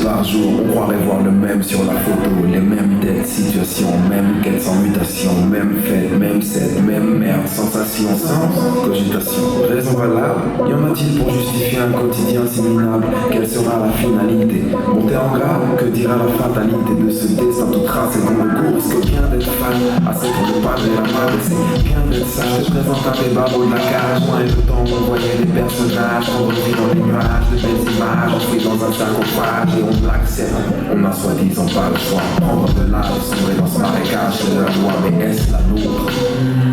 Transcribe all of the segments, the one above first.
par jour, on croirait voir le même sur la photo. Les mêmes têtes, situations, même quêtes sans mutation. Même fête, même set, même merde, sensation sans cogitation. Raison valable, y en a-t-il pour justifier un quotidien si minable? Quelle sera la finalité? Monter en grade, que dira la fatalité de ce destin tout tracé dans le cours? Est-ce que bien d'être fan, assez pour ne pas la mal? C'est bien d'être sage, je présente à tes barreaux de la cage. Moi et le temps, on voyait les personnages endormis dans les nuages, de belles images, enfouis dans un sarcophage. Et on l'accepte, on n'a soi-disant pas le choix. Prendre de l'âge, sombrer dans ce marécage, c'est la loi, mais est-ce la nôtre?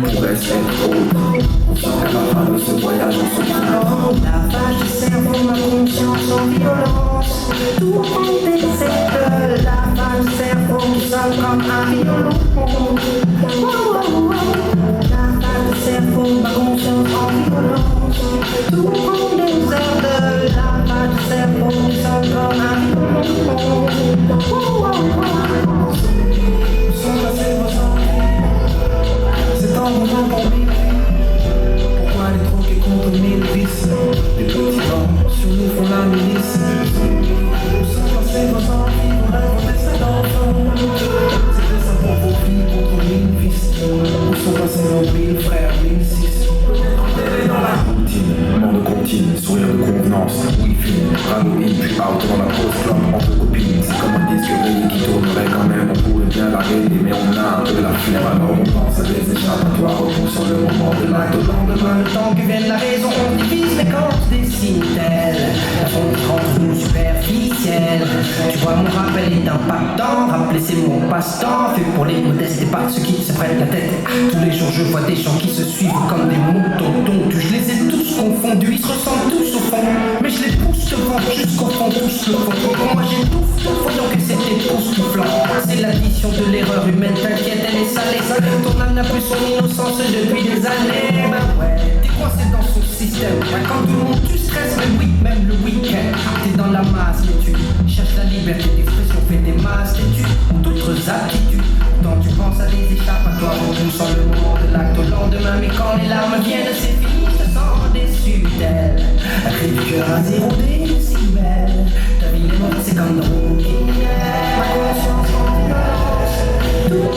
Pourrait-ce être autre? On sent qu'à la fin de ce voyage, on se prend lavage du cerveau, ma conscience en violence. Tout en décède, lavage du cerveau qui sonne comme un violon. Lavage du cerveau, ma conscience en violence. Tout en décède, lavage du cerveau qui sonne comme un violon. C'est un moment pour vivre. Pourquoi les troquer contre mille vices? Des petits dents sur nous font la milice. Sans passer vos envies, vos rêves, vos dessins d'enfants. C'était ça pour vos filles contre mille vices. Où sont passés nos mille frères, mille six? dans la routine, monde continue, sourire de convenance, wifi, Halloween, puis out dans la pause flamme entre copines. C'est comme un disque rayé qui tournerait quand même, on pourrait bien l'arrêter, mais on a un peu la flemme, alors on pense à des échappatoires, repoussant le moment de l'acte au lendemain. Le temps que vienne la raison, on divise les corps, dessine-t-elle. La fond entre nous superficielle. Tu vois, mon rappel est impactant. Rappeler c'est mon passe-temps, fait pour les modestes et pas ceux qui se prennent la tête. Tous les jours je vois des gens qui se suivent comme des moutons tondus. Je les ai tous confondus, ils se ressemblent tous au fond. Mais je les pousse devant jusqu'au fond, tous le fond. Pour moi j'étouffe, voyons que c'était époustouflant. C'est l'addition de l'erreur humaine, t'inquiète, elle est salée. Ton âme n'a plus son innocence depuis des années. Ben ouais, t'es coincé dans son système. Quand tout le monde tu stresses, mais oui, même le week-end. T'es dans la masse, mais tu cherches la liberté d'expression, fais des masses d'études ou d'autres attitudes. Quand tu penses à des échappatoires, on pousse le moment de l'acte au lendemain. Mais quand les larmes viennent, c'est fini, je te sens déçu d'elle. Rêve du cœur à 0 décibels. Ta vie est morte, c'est comme drogue. Ma conscience en violence. Tout